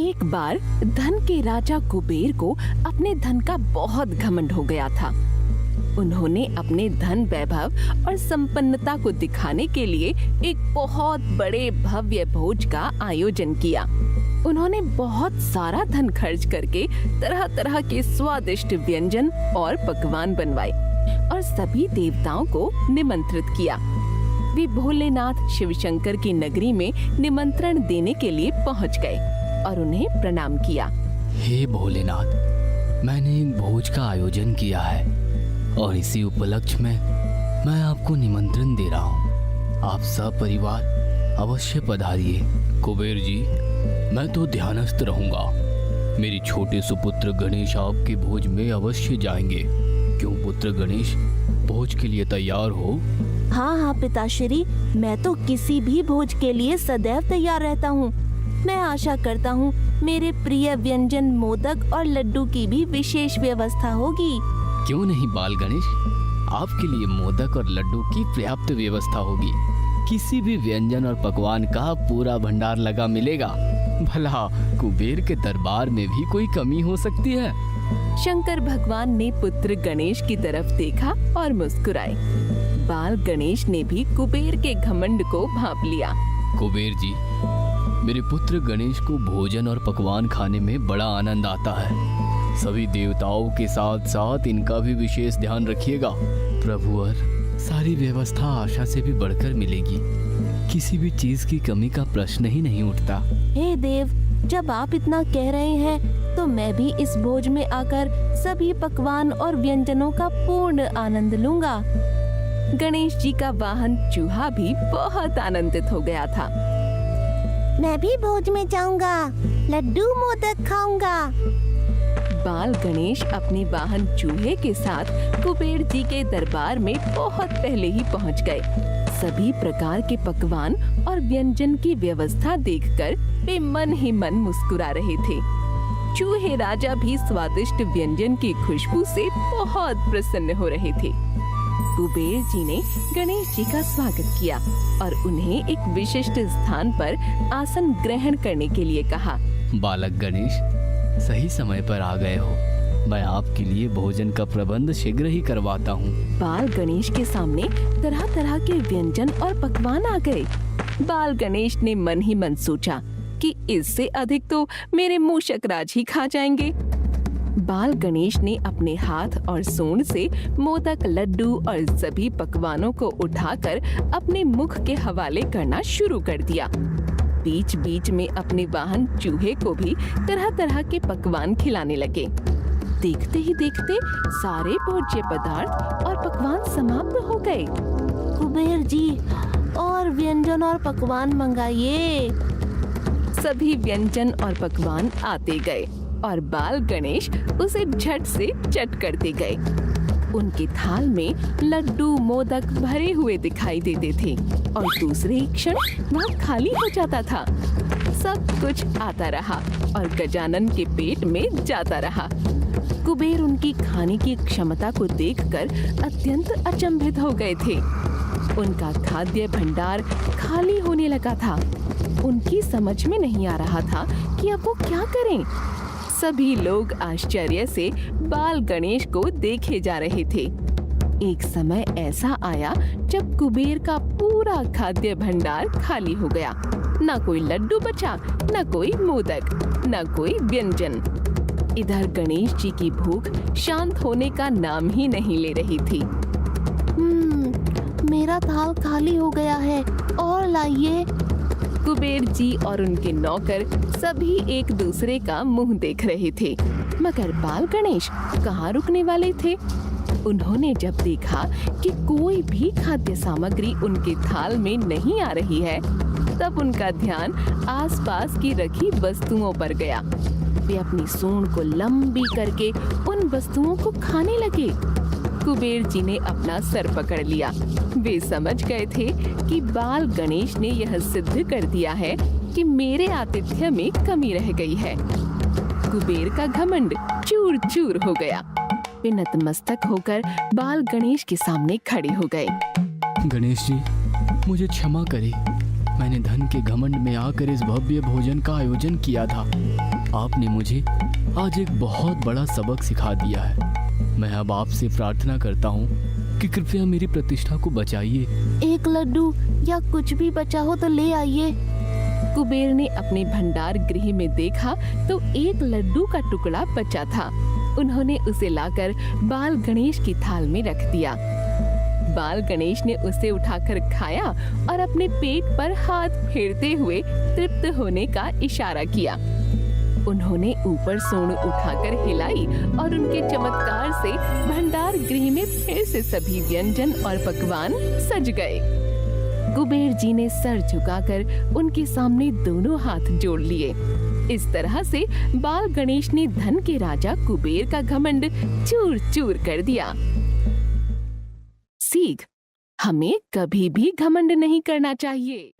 एक बार धन के राजा कुबेर को अपने धन का बहुत घमंड हो गया था। उन्होंने अपने धन वैभव और संपन्नता को दिखाने के लिए एक बहुत बड़े भव्य भोज का आयोजन किया। उन्होंने बहुत सारा धन खर्च करके तरह तरह के स्वादिष्ट व्यंजन और पकवान बनवाए और सभी देवताओं को निमंत्रित किया। वे भोलेनाथ शिवशंकर की नगरी में निमंत्रण देने के लिए पहुंच गए और उन्हें प्रणाम किया। हे भोलेनाथ, मैंने एक भोज का आयोजन किया है और इसी उपलक्ष्य में मैं आपको निमंत्रण दे रहा हूँ। आप सब परिवार अवश्य पधारिए। कुबेर जी, मैं तो ध्यानस्थ रहूंगा। मेरे छोटे सुपुत्र गणेश आपके भोज में अवश्य जाएंगे। क्यों पुत्र गणेश, भोज के लिए तैयार हो? हाँ हाँ पिताश्री, मैं तो किसी भी भोज के लिए सदैव तैयार रहता हूँ। मैं आशा करता हूँ मेरे प्रिय व्यंजन मोदक और लड्डू की भी विशेष व्यवस्था होगी। क्यों नहीं बाल गणेश, आपके लिए मोदक और लड्डू की पर्याप्त व्यवस्था होगी। किसी भी व्यंजन और पकवान का पूरा भंडार लगा मिलेगा। भला कुबेर के दरबार में भी कोई कमी हो सकती है? शंकर भगवान ने पुत्र गणेश की तरफ देखा और मुस्कुराए। बाल गणेश ने भी कुबेर के घमंड को भांप लिया। कुबेर जी, मेरे पुत्र गणेश को भोजन और पकवान खाने में बड़ा आनंद आता है। सभी देवताओं के साथ साथ इनका भी विशेष ध्यान रखिएगा। प्रभुवर, सारी व्यवस्था आशा से भी बढ़कर मिलेगी। किसी भी चीज की कमी का प्रश्न ही नहीं उठता। हे देव, जब आप इतना कह रहे हैं तो मैं भी इस भोज में आकर सभी पकवान और व्यंजनों का पूर्ण आनंद लूंगा। गणेश जी का वाहन चूहा भी बहुत आनंदित हो गया था। मैं भी भोज में जाऊंगा, लड्डू मोदक खाऊंगा। बाल गणेश अपने वाहन चूहे के साथ कुबेर जी के दरबार में बहुत पहले ही पहुंच गए। सभी प्रकार के पकवान और व्यंजन की व्यवस्था देखकर वे मन ही मन मुस्कुरा रहे थे। चूहे राजा भी स्वादिष्ट व्यंजन की खुशबू से बहुत प्रसन्न हो रहे थे। कुबेर जी ने गणेश जी का स्वागत किया और उन्हें एक विशिष्ट स्थान पर आसन ग्रहण करने के लिए कहा। बालक गणेश, सही समय पर आ गए हो। मैं आपके लिए भोजन का प्रबंध शीघ्र ही करवाता हूँ। बाल गणेश के सामने तरह तरह के व्यंजन और पकवान आ गए। बाल गणेश ने मन ही मन सोचा कि इससे अधिक तो मेरे मूषक राज ही खा जाएंगे। बाल गणेश ने अपने हाथ और सूंड से मोदक, लड्डू और सभी पकवानों को उठाकर अपने मुख के हवाले करना शुरू कर दिया। बीच बीच में अपने वाहन चूहे को भी तरह तरह के पकवान खिलाने लगे। देखते ही देखते सारे भोज्य पदार्थ और पकवान समाप्त हो गए। कुबेर जी, और व्यंजन और पकवान मंगाइए। सभी व्यंजन और पकवान आते गए और बाल गणेश उसे झट से चट करते गए। उनके थाल में लड्डू, मोदक भरे हुए दिखाई देते थे और दूसरे ही क्षण वह खाली हो जाता था। सब कुछ आता रहा और गजानन के पेट में जाता रहा। कुबेर उनकी खाने की क्षमता को देखकर अत्यंत अचंभित हो गए थे। उनका खाद्य भंडार खाली होने लगा था। उनकी समझ में नहीं आ रहा था कि अब वो क्या करें। सभी लोग आश्चर्य से बाल गणेश को देखे जा रहे थे। एक समय ऐसा आया जब कुबेर का पूरा खाद्य भंडार खाली हो गया। न कोई लड्डू बचा, न कोई मोदक, न कोई व्यंजन। इधर गणेश जी की भूख शांत होने का नाम ही नहीं ले रही थी। मेरा थाल खाली हो गया है, और लाइए। कुबेर जी और उनके नौकर सभी एक दूसरे का मुंह देख रहे थे, मगर बाल गणेश कहाँ रुकने वाले थे। उन्होंने जब देखा कि कोई भी खाद्य सामग्री उनके थाल में नहीं आ रही है, तब उनका ध्यान आसपास की रखी वस्तुओं पर गया। वे अपनी सूंड को लंबी करके उन वस्तुओं को खाने लगे। कुबेर जी ने अपना सर पकड़ लिया। वे समझ गए थे कि बाल गणेश ने यह सिद्ध कर दिया है कि मेरे आतिथ्य में कमी रह गई है। कुबेर का घमंड चूर चूर हो गया। वे नतमस्तक होकर बाल गणेश के सामने खड़े हो गए। गणेश जी, मुझे क्षमा करें। मैंने धन के घमंड में आकर इस भव्य भोजन का आयोजन किया था। आपने मुझे आज एक बहुत बड़ा सबक सिखा दिया है। मैं अब आपसे प्रार्थना करता हूँ कि कृपया मेरी प्रतिष्ठा को बचाइए। एक लड्डू या कुछ भी बचा हो तो ले आइए। कुबेर ने अपने भंडार गृह में देखा तो एक लड्डू का टुकड़ा बचा था। उन्होंने उसे लाकर बाल गणेश की थाल में रख दिया। बाल गणेश ने उसे उठाकर खाया और अपने पेट पर हाथ फेरते हुए तृप्त होने का इशारा किया। उन्होंने ऊपर सूंड उठाकर हिलाई और उनके चमत्कार से भंडार गृह में फिर से सभी व्यंजन और पकवान सज गए। कुबेर जी ने सर झुकाकर उनके सामने दोनों हाथ जोड़ लिए। इस तरह से बाल गणेश ने धन के राजा कुबेर का घमंड चूर चूर कर दिया। सीख, हमें कभी भी घमंड नहीं करना चाहिए।